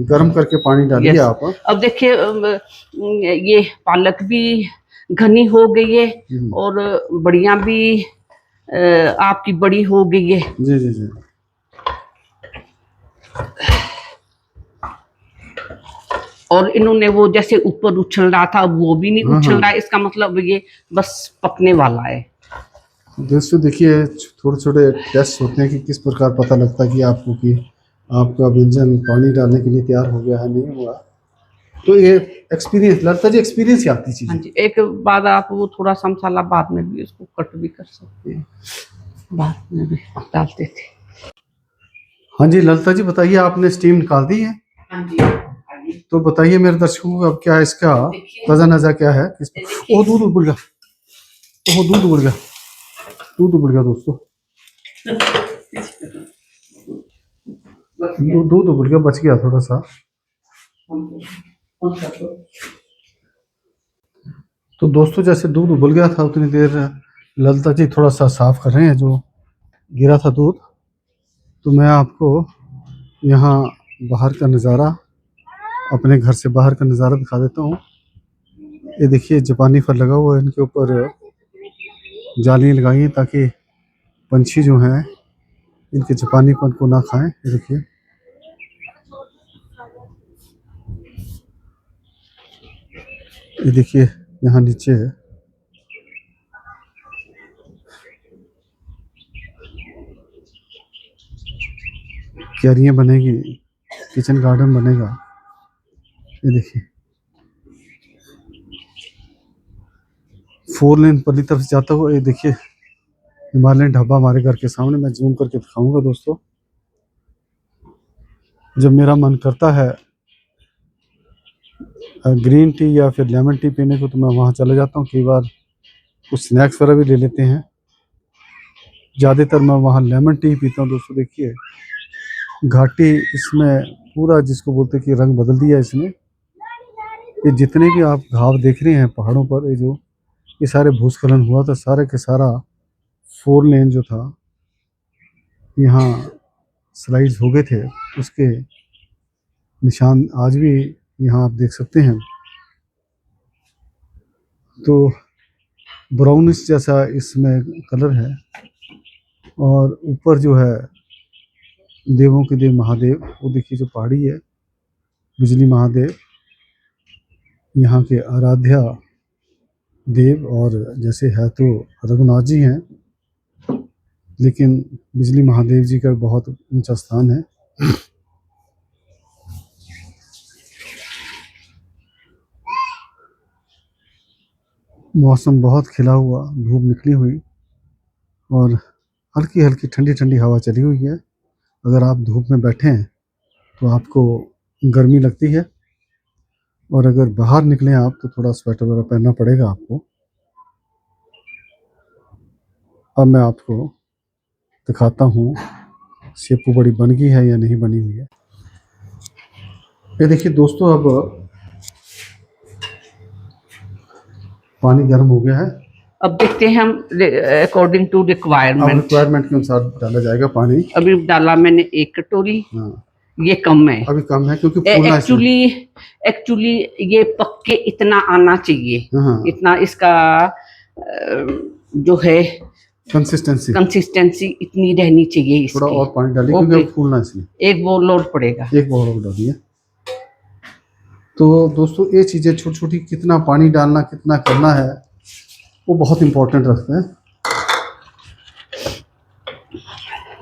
गर्म करके पानी डालिए आप। अब देखिए ये पालक भी घनी हो गई है और बढ़िया भी आपकी बड़ी हो गई है। जी जी जी। और इन्होंने वो जैसे ऊपर उछल रहा था, वो भी नहीं उछल रहा है। इसका मतलब ये बस पकने वाला है। दोस्तों देखिए, छोटे छोटे टेस्ट होते हैं कि किस प्रकार पता लगता है कि आपको कि आपका व्यंजन पानी डालने के लिए तैयार हो गया है, नहीं हुआ। तो ये एक्सपीरियंस, लगता है जी एक्सपीरियंस से आती चीज़। हाँ जी। एक बात, आप वो थोड़ा सा मसाला बाद में भी उसको कट भी कर सकते हैं, बाद में भी डालते थे। हाँ जी ललिता जी, बताइए, आपने स्टीम निकाल दी है? हाँ जी। तो बताइए मेरे दर्शकों को अब क्या इसका ताज़ा नज़ा क्या है? ओह दूध उबल गया, ओह दूध उबल गया, दूध उबल गया दोस्तों, दूध उबल गया, बच गया थोड़ा सा। तो दोस्तों जैसे दूध उबल गया था, उतनी देर ललिता जी थोड़ा सा साफ कर रहे हैं जो गिरा था दूध। तो मैं आपको यहाँ बाहर का नज़ारा अपने घर से बाहर का नज़ारा दिखा देता हूँ। ये देखिए जापानी फल लगा हुआ है, इनके ऊपर जाली लगाई है ताकि पंछी जो हैं इनके जापानीपन को ना खाएं। ये देखिए, ये देखिए यहाँ नीचे है। क्यारियाँ बनेगी, किचन गार्डन बनेगा। ये देखिए 4 लेन पल्ली तरफ से जाता हुआ, ये देखिए हिमालयन ढाबा हमारे घर के सामने। मैं जूम करके दिखाऊंगा दोस्तों। जब मेरा मन करता है ग्रीन टी या फिर लेमन टी पीने को, तो मैं वहाँ चले जाता हूँ। कई बार कुछ स्नैक्स वगैरह भी ले लेते हैं। ज़्यादातर मैं वहाँ लेमन टी पीता हूँ दोस्तों। देखिए घाटी इसमें पूरा जिसको बोलते हैं कि रंग बदल दिया इसने। ये जितने भी आप घाव देख रहे हैं पहाड़ों पर, ये सारे भूस्खलन हुआ था, सारे के सारा 4 लेन जो था यहाँ स्लाइड्स हो गए थे, उसके निशान आज भी यहाँ आप देख सकते हैं। तो ब्राउनिश जैसा इसमें कलर है, और ऊपर जो है देवों के देव महादेव, वो देखिए जो पहाड़ी है, बिजली महादेव यहाँ के आराध्या देव। और जैसे है तो रघुनाथ जी हैं, लेकिन बिजली महादेव जी का बहुत ऊंचा स्थान है। मौसम बहुत खिला हुआ, धूप निकली हुई और हल्की हल्की ठंडी ठंडी हवा चली हुई है। अगर आप धूप में बैठे हैं तो आपको गर्मी लगती है, और अगर बाहर निकलें आप तो थोड़ा स्वेटर वगैरह पहनना पड़ेगा आपको। अब मैं आपको दिखाता हूँ सेपू बड़ी बन गई है या नहीं बनी हुई है। ये देखिए दोस्तों, अब पानी गर्म हो गया है। अब देखते हैं हम अकॉर्डिंग टू अब रिक्वायरमेंट। रिक्वायरमेंट के अनुसार डाला जाएगा पानी। अभी डाला मैंने 1 कटोरी। हाँ, ये कम है अभी कम है क्योंकि फूलना है। एक्चुअली ये पक के इतना आना चाहिए। हाँ, इतना इसका जो है कंसिस्टेंसी इतनी रहनी चाहिए इसकी। थोड़ा और पानी डालिए क्योंकि अब फूलना है इसलिए। एक बोल और पड़ेगा। एक बोल और डालिए। तो दोस्तों ये चीज़ें छोटी छोटी, कितना पानी डालना, कितना करना है, वो बहुत इम्पोर्टेंट रखते हैं।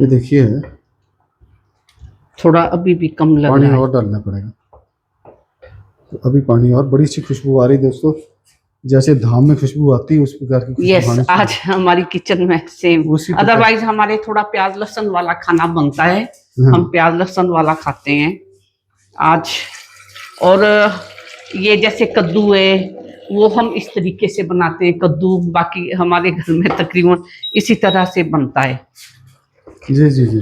ये देखिए थोड़ा अभी भी कम लग पानी रहा है। और डालना पड़ेगा। तो अभी पानी और, बड़ी सी खुशबू आ रही दोस्तों, जैसे धाम में खुशबू आती है उस प्रकार की खुशबू। यस, आज हमारी किचन में सेम। अदरवाइज हमारे थोड़ा प्याज लहसुन वाला खाना बनता है। हम प्याज लहसुन वाला खाते हैं आज। और ये जैसे कद्दू है, वो हम इस तरीके से बनाते हैं कद्दू। बाकी हमारे घर में तकरीबन इसी तरह से बनता है। जी जी जी।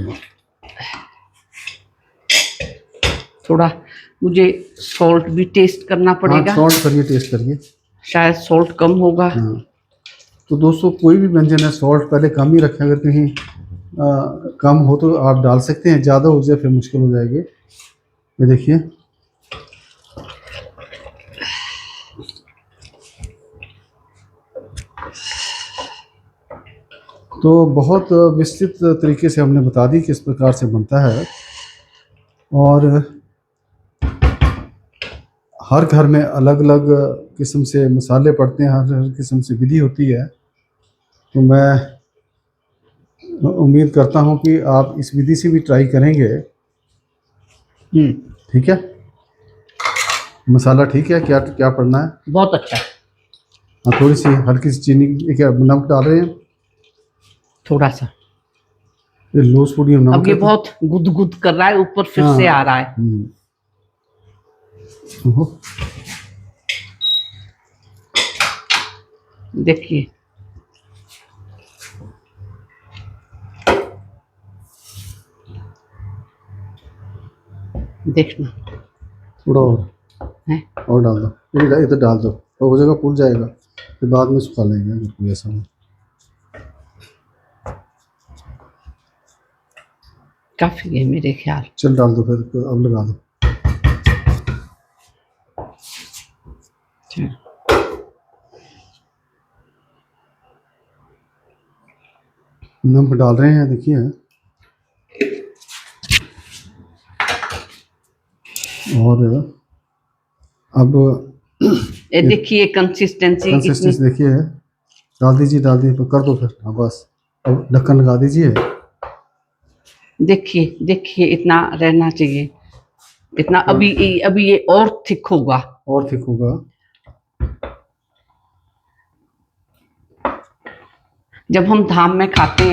थोड़ा मुझे सॉल्ट भी टेस्ट करना पड़ेगा। हाँ, सॉल्ट करिए, टेस्ट करिए, शायद सॉल्ट कम होगा। हाँ। तो दोस्तों कोई भी व्यंजन है, सॉल्ट पहले कम ही रखें। अगर कहीं कम हो तो आप डाल सकते हैं, ज़्यादा हो जाए फिर मुश्किल हो जाएगी। ये देखिए तो बहुत विस्तृत तरीके से हमने बता दी किस प्रकार से बनता है। और हर घर में अलग अलग किस्म से मसाले पड़ते हैं, हर किस्म से विधि होती है। तो मैं उम्मीद करता हूं कि आप इस विधि से भी ट्राई करेंगे। ठीक है, मसाला ठीक है? क्या क्या पड़ना है? बहुत अच्छा। हाँ, थोड़ी सी हल्की सी चीनी, क्या नमक डाल रहे हैं? थोड़ा सा ये लो सोडियम नमक। अब ये बहुत गुदगुद कर रहा है, ऊपर फिर से आ रहा है। देखिए देखना, थोड़ा और डाल दो। इधर डाल दो तो हो जाएगा, फूल जाएगा, फिर बाद में सुखा लेंगे अगर कोई ऐसा हो। काफी है मेरे ख्याल। चल डाल दो फिर, अब लगा दो। नमक डाल रहे हैं, देखिए। और अब ये देखिए कंसिस्टेंसी कंसिस्टेंसी देखिए, डाल दीजिए कर दो फिर। हाँ बस, अब ढक्कन लगा दीजिए। देखिए इतना रहना चाहिए, इतना। अभी ये और थिक होगा, और थिक होगा। जब हम धाम में खाते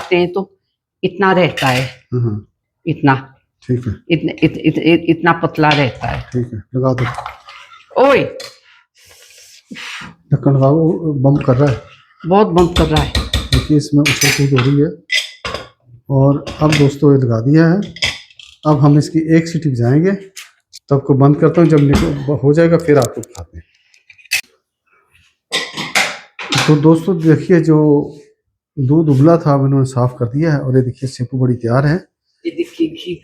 हैं तो इतना रहता है, इतना, ठीक है, इतना पतला रहता है। ठीक है, लगा दो। ओए, ढक्कन लगाओ, बंद कर रहा है, बहुत बंद कर रहा है। देखिए इसमें उछल कूद हो रही है। और अब दोस्तों ये लगा दिया है। अब हम इसकी एक सीटी बजाएंगे, तब को बंद करता हूँ। जब हो जाएगा फिर आपको दिखाते हैं। तो दोस्तों देखिए, जो दूध उबला था अब इन्होंने साफ कर दिया है। और ये देखिए सेपू बड़ी तैयार है। ये देखिए घी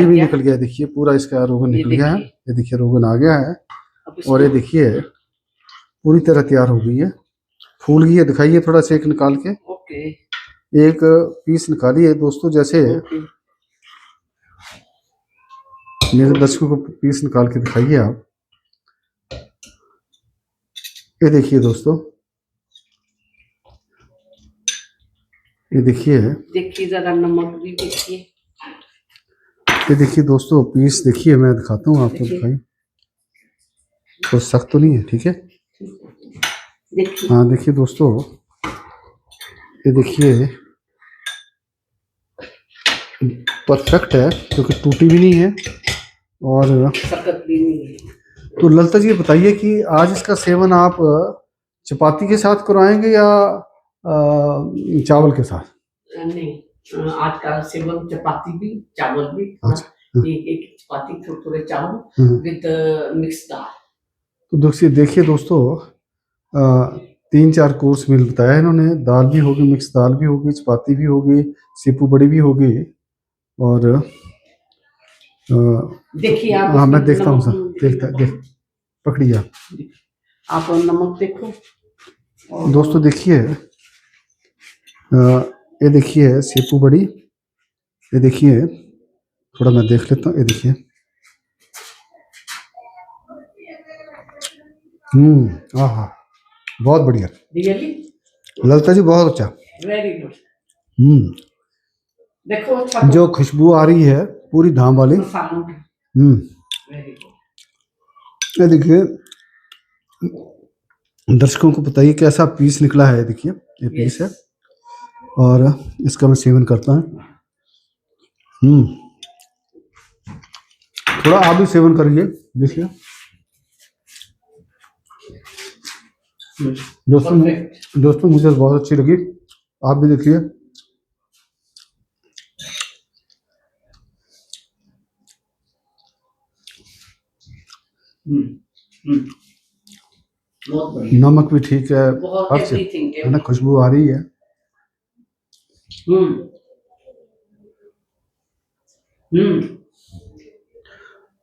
भी निकल गया, देखिए पूरा इसका रोगन निकल गया है। ये देखिए रोगन आ गया है। और ये देखिए पूरी तरह तैयार हो गई है, फूल गई है। दिखाइए थोड़ा सेक निकाल के। ओके, एक पीस निकालिए दोस्तों, जैसे मेरे दर्शकों को पीस निकाल के दिखाइए आप। ये देखिए दोस्तों, ये देखिए जरा नमक भी देखिए। ये देखिए दोस्तों पीस देखिए, मैं दिखाता हूँ आपको। दिखाइए, तो सख्त तो नहीं है, ठीक है। हाँ देखिए दोस्तों, ये देखिए परफेक्ट है, क्योंकि टूटी भी नहीं है और सख्त भी नहीं है। तो ललिता जी बताइए कि आज इसका सेवन आप चपाती के साथ करवाएंगे या चावल के साथ? नहीं, आज का सेवन चपाती भी, चावल भी। एक चपाती, थोड़े चावल विद मिक्स दाल। तो देखिए दोस्तों, 3-4 कोर्स मील बताया इन्होंने। दाल भी होगी, मिक्स दाल भी होगी, चपाती भी होगी, सेपू बड़ी भी होगी। और देखिए आप, हाँ मैं देखता हूँ सर, देख पकड़िए आप नमक देखो। दोस्तों देखिए, ये देखिए सेपू बड़ी, ये देखिए थोड़ा मैं देख लेता हूँ। ये देखिए, आहा, बहुत बढ़िया ललिता जी, बहुत अच्छा, वेरी गुड। देखो अच्छा, जो खुशबू आ रही है पूरी धाम वाली। ये देखिए दर्शकों को बताइए कैसा पीस निकला है। देखिए ये पीस है और इसका मैं सेवन करता हूँ। थोड़ा आप भी सेवन करिए, देखिए दोस्तों मुझे बहुत अच्छी लगी, आप भी देखिए। नमक भी ठीक है, हर चीज है ना, खुशबू आ रही है।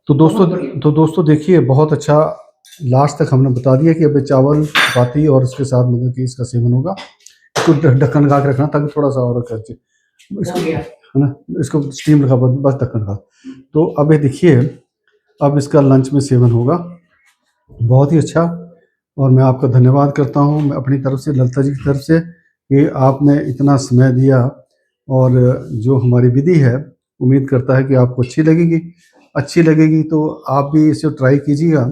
तो दोस्तों देखिए, बहुत अच्छा लास्ट तक हमने बता दिया कि अभी चावल, चपाती और इसके साथ मतलब कि इसका सेवन होगा। इसको ढक्कन लगा के रखना ताकि थोड़ा सा और कर है ना, इसको स्टीम लगा बस ढक्कन का। तो अब ये देखिए, अब इसका लंच में सेवन होगा, बहुत ही अच्छा। और मैं आपका धन्यवाद करता हूँ, मैं अपनी तरफ से, ललिता जी की तरफ से, कि आपने इतना समय दिया। और जो हमारी विधि है, उम्मीद करता है कि आपको अच्छी लगेगी तो आप भी इसे ट्राई कीजिएगा।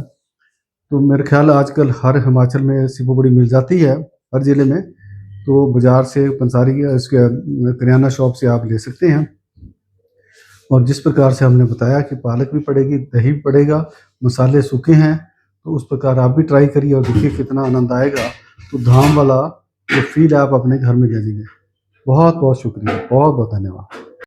तो मेरे ख्याल आजकल हर हिमाचल में सेपू बड़ी मिल जाती है, हर ज़िले में। तो बाज़ार से, पंसारी इसके करियाना शॉप से आप ले सकते हैं। और जिस प्रकार से हमने बताया कि पालक भी पड़ेगी, दही भी पड़ेगा, मसाले सूखे हैं, तो उस प्रकार आप भी ट्राई करिए और देखिए कितना आनंद आएगा। तो धाम वाला जो फील आप अपने घर में ले जाइए। बहुत बहुत शुक्रिया, बहुत बहुत धन्यवाद।